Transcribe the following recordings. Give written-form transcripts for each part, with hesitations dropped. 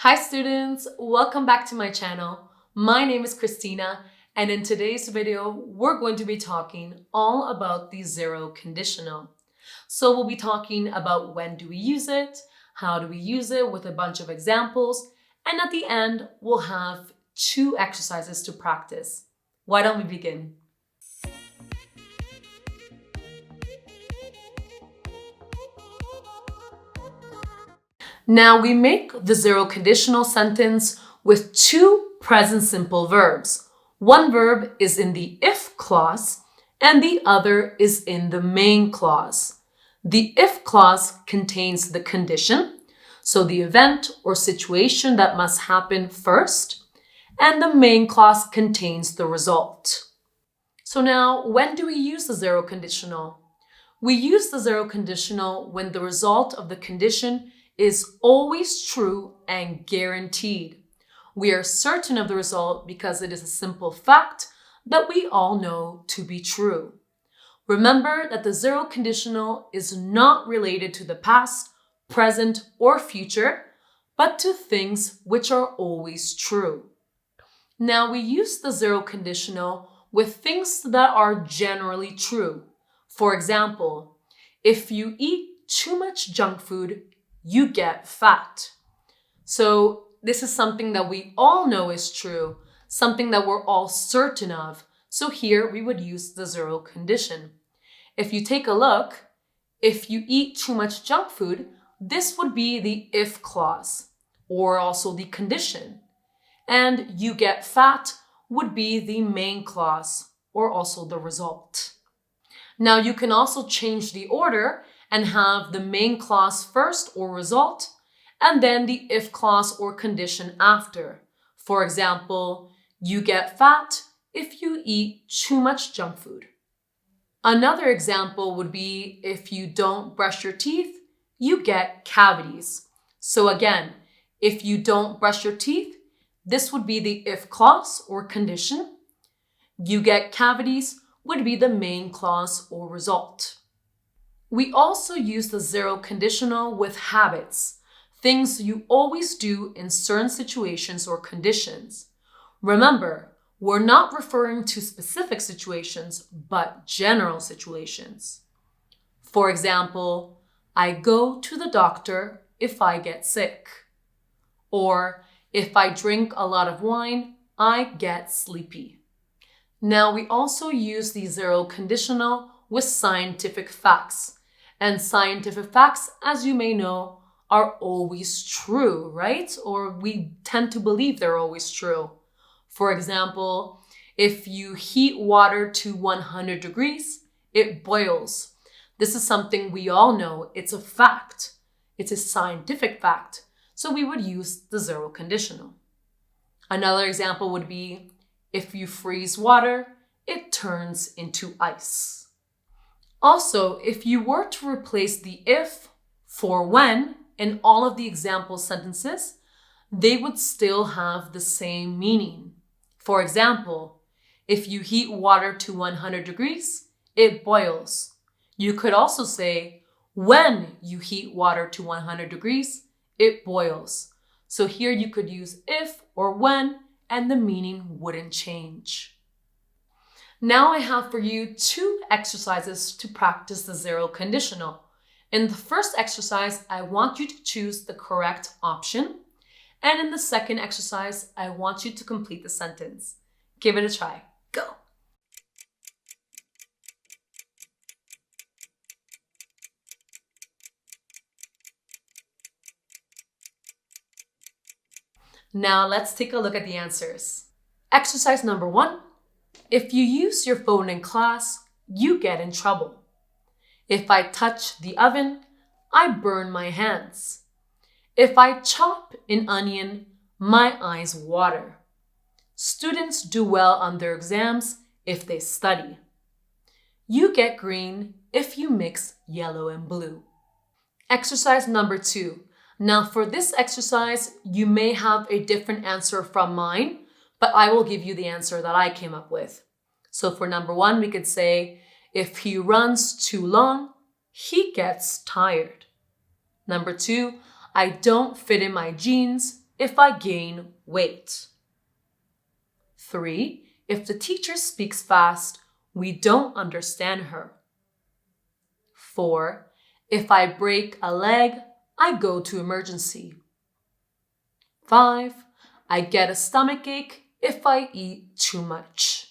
Hi students, welcome back to my channel. My name is Cristina, and in today's video, we're going to be talking all about the zero conditional. So we'll be talking about when do we use it, how do we use it with a bunch of examples, and at the end, we'll have 2 exercises to practice. Why don't we begin? Now we make the zero conditional sentence with 2 present simple verbs. One verb is in the if clause and the other is in the main clause. The if clause contains the condition, so the event or situation that must happen first, and the main clause contains the result. So now, when do we use the zero conditional? We use the zero conditional when the result of the condition is always true and guaranteed. We are certain of the result because it is a simple fact that we all know to be true. Remember that the zero conditional is not related to the past, present, or future, but to things which are always true. Now we use the zero conditional with things that are generally true. For example, if you eat too much junk food, you get fat. So this is something that we all know is true, something that we're all certain of. So here we would use the zero condition. If you take a look, if you eat too much junk food, this would be the if clause, or also the condition. And you get fat would be the main clause, or also the result. Now you can also change the order and have the main clause first or result, and then the if clause or condition after. For example, you get fat if you eat too much junk food. Another example would be if you don't brush your teeth, you get cavities. So again, if you don't brush your teeth, this would be the if clause or condition. You get cavities would be the main clause or result. We also use the zero conditional with habits, things you always do in certain situations or conditions. Remember, we're not referring to specific situations, but general situations. For example, I go to the doctor if I get sick. Or if I drink a lot of wine, I get sleepy. Now we also use the zero conditional with scientific facts. And scientific facts, as you may know, are always true, right? Or we tend to believe they're always true. For example, if you heat water to 100 degrees, it boils. This is something we all know. It's a fact. It's a scientific fact. So we would use the zero conditional. Another example would be, if you freeze water, it turns into ice. Also, if you were to replace the if for when in all of the example sentences, they would still have the same meaning. For example, if you heat water to 100 degrees, it boils. You could also say, when you heat water to 100 degrees, it boils. So here you could use if or when, and the meaning wouldn't change. Now I have for you 2 exercises to practice the zero conditional. In the first exercise, I want you to choose the correct option. And in the second exercise, I want you to complete the sentence. Give it a try. Go. Now let's take a look at the answers. Exercise number 1. If you use your phone in class, you get in trouble. If I touch the oven, I burn my hands. If I chop an onion, my eyes water. Students do well on their exams if they study. You get green if you mix yellow and blue. Exercise number 2. Now for this exercise, you may have a different answer from mine, but I will give you the answer that I came up with. So for number 1, we could say, if he runs too long, he gets tired. Number 2, I don't fit in my jeans if I gain weight. 3. If the teacher speaks fast, we don't understand her. 4. If I break a leg, I go to emergency. 5. I get a stomachache if I eat too much.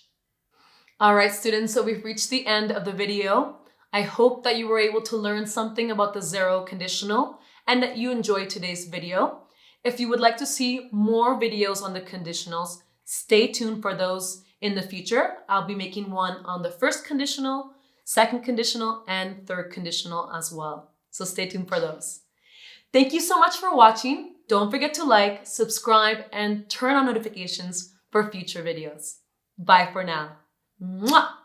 All right, students, so we've reached the end of the video. I hope that you were able to learn something about the zero conditional and that you enjoyed today's video. If you would like to see more videos on the conditionals, stay tuned for those in the future. I'll be making one on the first conditional, second conditional, and third conditional as well. So stay tuned for those. Thank you so much for watching. Don't forget to like, subscribe, and turn on notifications for future videos. Bye for now. Mwah!